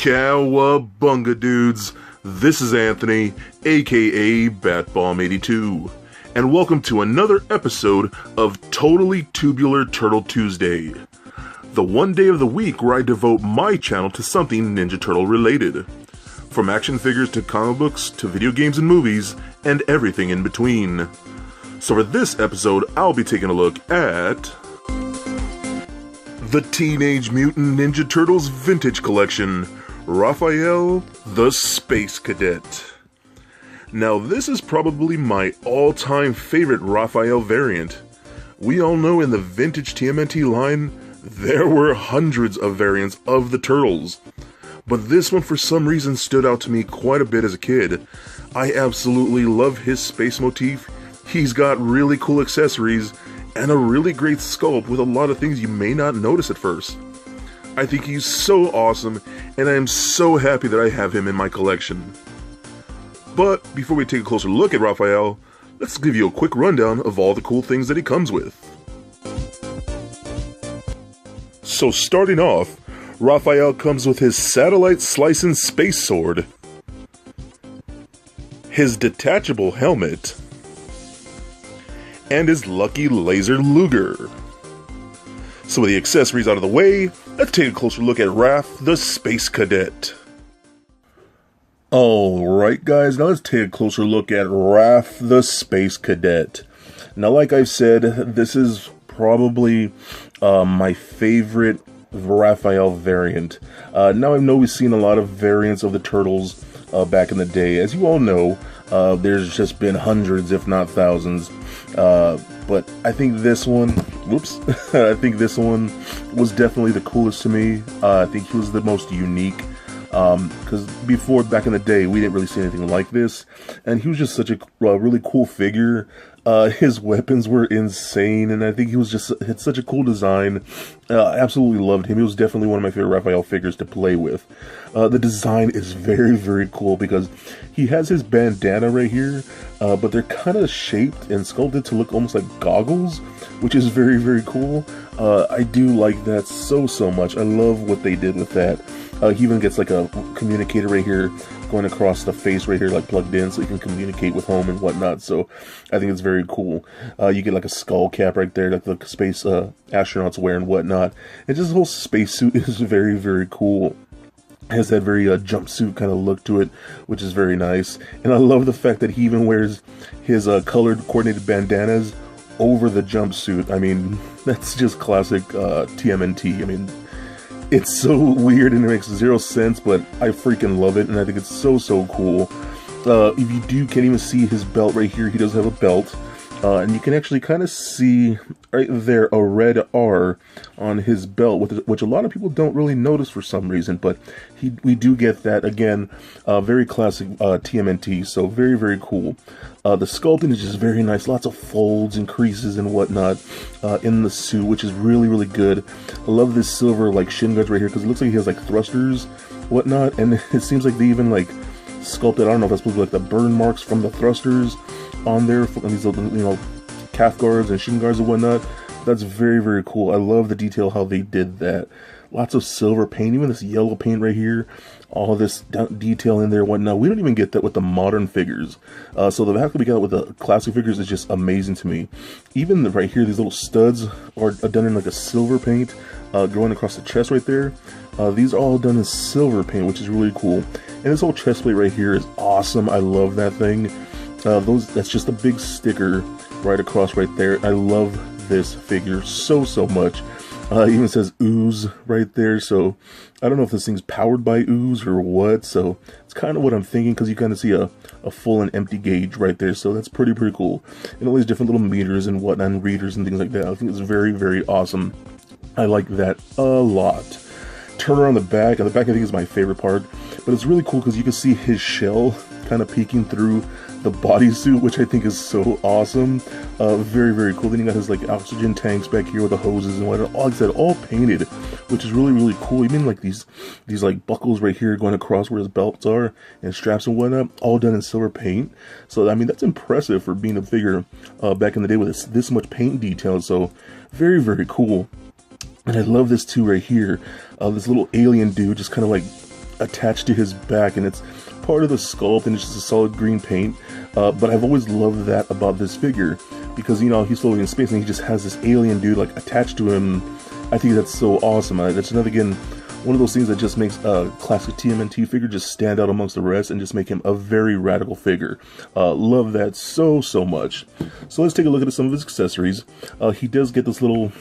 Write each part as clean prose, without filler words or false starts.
Cowabunga dudes, this is Anthony, aka Batbomb82, and welcome to another episode of Totally Tubular Turtle Tuesday, the one day of the week where I devote my channel to something Ninja Turtle related, from action figures to comic books to video games and movies, and everything in between. So for this episode, I'll be taking a look at the Teenage Mutant Ninja Turtles Vintage Collection, Raphael the Space Cadet. Now this is probably my all-time favorite Raphael variant. We all know in the vintage TMNT line, there were hundreds of variants of the Turtles. But this one for some reason stood out to me quite a bit as a kid. I absolutely love his space motif. He's got really cool accessories and a really great sculpt with a lot of things you may not notice at first. I think he's so awesome, and I am so happy that I have him in my collection. But before we take a closer look at Raphael, let's give you a quick rundown of all the cool things that he comes with. So starting off, Raphael comes with his satellite slicing space sword, his detachable helmet, and his lucky laser Luger. So with the accessories out of the way, let's take a closer look at Raph the Space Cadet. Alright guys, now let's take a closer look at Raph the Space Cadet. Now like I've said, this is probably my favorite Raphael variant. Now I know we've seen a lot of variants of the Turtles back in the day. As you all know, there's just been hundreds, if not thousands. But I think this one, I think this one was definitely the coolest to me. I think he was the most unique. Because before, back in the day, we didn't really see anything like this. And he was just such a really cool figure. His weapons were insane, and I think he was just had such a cool design. I absolutely loved him. He was definitely one of my favorite Raphael figures to play with. The design is very, very cool because he has his bandana right here, but they're kind of shaped and sculpted to look almost like goggles, which is very, very cool. I do like that so much. I love what they did with that. He even gets like a communicator right here going across the face right here, like plugged in, so you can communicate with home and whatnot. So I think it's very cool. You get like a skull cap right there, like the space astronauts wear and whatnot. And just the whole spacesuit is very, very cool. It has that very jumpsuit kind of look to it, which is very nice. And I love the fact that he even wears his colored coordinated bandanas over the jumpsuit. I mean, that's just classic TMNT. I mean, it's so weird and it makes zero sense, but I freaking love it, and I think it's so cool. If you can't even see his belt right here, he does have a belt. And you can actually kind of see right there a red R on his belt, which a lot of people don't really notice for some reason, but we do get that. Again, very classic TMNT, so very, very cool. The sculpting is just very nice, lots of folds and creases and whatnot in the suit, which is really, really good. I love this silver like shin guards right here because it looks like he has like thrusters, whatnot, and it seems like they even like sculpted, I don't know if that's supposed to be like the burn marks from the thrusters on there, from these, you know, calf guards and shin guards and whatnot. That's very, very cool. I love the detail how they did that. Lots of silver paint, even this yellow paint right here, all this detail in there and whatnot. We don't even get that with the modern figures. So the fact that we got it with the classic figures is just amazing to me. Even right here, these little studs are done in like a silver paint, going across the chest right there. These are all done in silver paint, which is really cool. And this whole chest plate right here is awesome. I love that thing. That's just a big sticker right across right there. I love this figure so much. It even says ooze right there, so I don't know if this thing's powered by ooze or what, so it's kind of what I'm thinking, because you kind of see a full and empty gauge right there, so that's pretty cool. And all these different little meters and whatnot, and readers and things like that. I think it's very, very awesome. I like that a lot. Turn around the back, and the back I think is my favorite part, but it's really cool because you can see his shell kind of peeking through the bodysuit, which I think is so awesome. Very, very cool. Then you got his like oxygen tanks back here with the hoses and whatnot. Like I said, all painted, which is really, really cool. Even like these like buckles right here going across where his belts are and straps and whatnot, all done in silver paint. So I mean, that's impressive for being a figure back in the day with this much paint detail. So very, very cool. And I love this too right here. This little alien dude just kind of like attached to his back, and it's part of the sculpt, and it's just a solid green paint. But I've always loved that about this figure, because, you know, he's floating in space and he just has this alien dude like attached to him. I think that's so awesome. That's another, again, one of those things that just makes a classic TMNT figure just stand out amongst the rest and just make him a very radical figure. Love that so much. So let's take a look at some of his accessories. He does get this little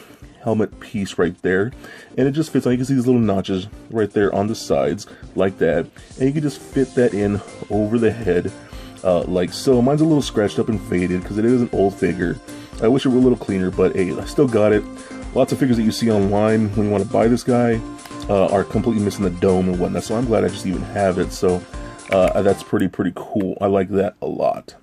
helmet piece right there, and it just fits on. You can see these little notches right there on the sides like that, and you can just fit that in over the head like so. Mine's a little scratched up and faded because it is an old figure. I wish it were a little cleaner, but hey, I still got it. Lots of figures that you see online when you want to buy this guy are completely missing the dome and whatnot, so I'm glad I just even have it. So that's pretty cool. I like that a lot.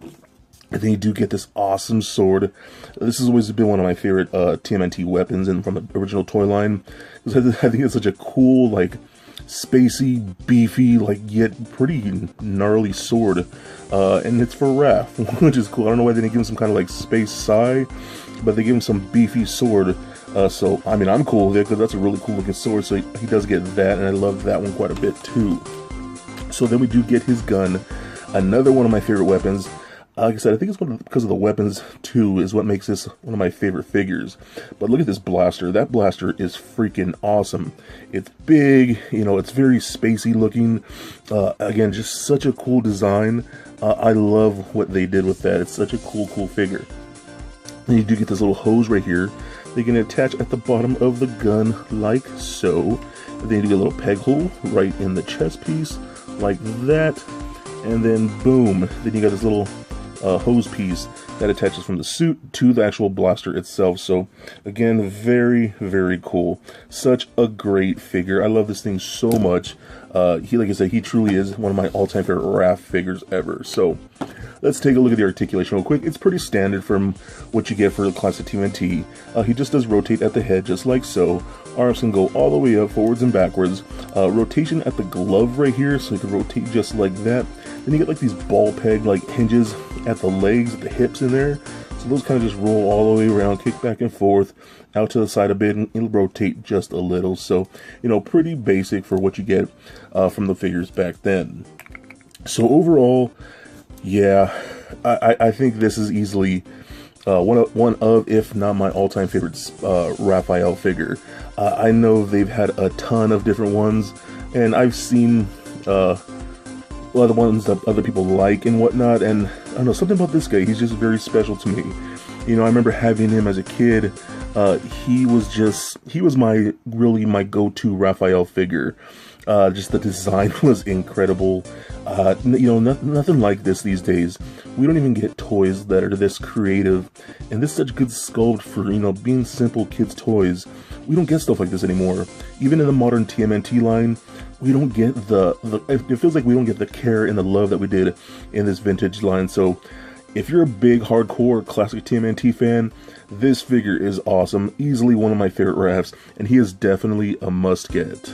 And then you do get this awesome sword. This has always been one of my favorite TMNT weapons and from the original toy line. I think it's such a cool, like, spacey, beefy, like, yet pretty gnarly sword. And it's for Raph, which is cool. I don't know why they didn't give him some kind of, like, space sai, but they gave him some beefy sword. So, I mean, I'm cool with it because that's a really cool looking sword. So he does get that, and I love that one quite a bit, too. So then we do get his gun. Another one of my favorite weapons. Like I said, I think it's because of the weapons, too, is what makes this one of my favorite figures. But look at this blaster. That blaster is freaking awesome. It's big, you know, it's very spacey looking. Again, just such a cool design. I love what they did with that. It's such a cool figure. And you do get this little hose right here. They can attach at the bottom of the gun like so. And then you do a little peg hole right in the chest piece like that. And then boom, then you got this little hose piece that attaches from the suit to the actual blaster itself. So again, very cool. Such a great figure. I love this thing so much. Like I said, he truly is one of my all-time favorite Raph figures ever. So let's take a look at the articulation real quick. It's pretty standard from what you get for the classic TMNT. He just does rotate at the head just like so. Arms can go all the way up, forwards and backwards. Rotation at the glove right here, so you can rotate just like that. Then you get like these ball peg like hinges at the legs, at the hips in there. So those kind of just roll all the way around, kick back and forth, out to the side a bit, and it'll rotate just a little. So, you know, pretty basic for what you get from the figures back then. So overall, yeah, I think this is easily one of, if not my all-time favorite Raphael figure. I know they've had a ton of different ones, and I've seen a lot of the ones that other people like and whatnot, and I don't know, something about this guy, he's just very special to me. You know, I remember having him as a kid. He was my go-to Raphael figure. Just the design was incredible. You know, nothing like this these days. We don't even get toys that are this creative, and this is such good sculpt for, you know, being simple kids' toys. We don't get stuff like this anymore. Even in the modern TMNT line, we don't get it feels like we don't get the care and the love that we did in this vintage line. So if you're a big hardcore classic TMNT fan, this figure is awesome. Easily one of my favorite Raphs, and he is definitely a must get.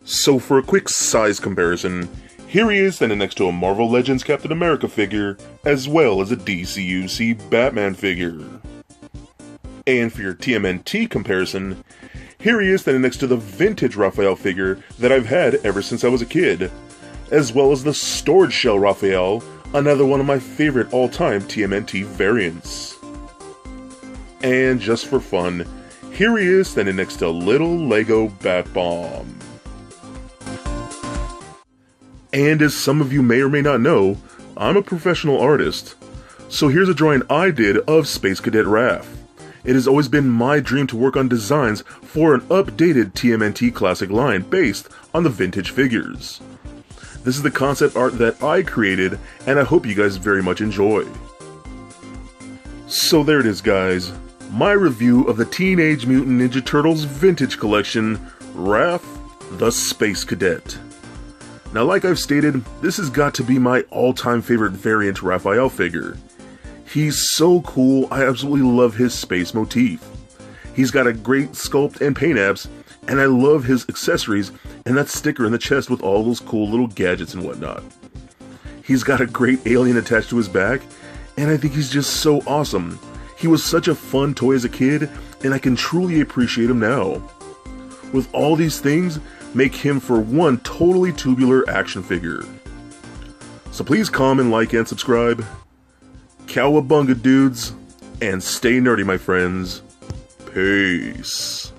So for a quick size comparison, here he is standing next to a Marvel Legends Captain America figure, as well as a DCUC Batman figure. And for your TMNT comparison, here he is standing next to the vintage Raphael figure that I've had ever since I was a kid, as well as the Storage Shell Raphael, another one of my favorite all-time TMNT variants. And just for fun, here he is standing next to little Lego Bat Bomb. And as some of you may or may not know, I'm a professional artist. So here's a drawing I did of Space Cadet Raph. It has always been my dream to work on designs for an updated TMNT classic line based on the vintage figures. This is the concept art that I created, and I hope you guys very much enjoy. So there it is, guys. My review of the Teenage Mutant Ninja Turtles Vintage Collection, Raph the Space Cadet. Now, like I've stated, this has got to be my all-time favorite variant Raphael figure. He's so cool, I absolutely love his space motif. He's got a great sculpt and paint apps, and I love his accessories and that sticker in the chest with all those cool little gadgets and whatnot. He's got a great alien attached to his back, and I think he's just so awesome. He was such a fun toy as a kid, and I can truly appreciate him now. With all these things, make him for one totally tubular action figure. So please comment, like, and subscribe. Cowabunga, dudes, and stay nerdy, my friends. Peace.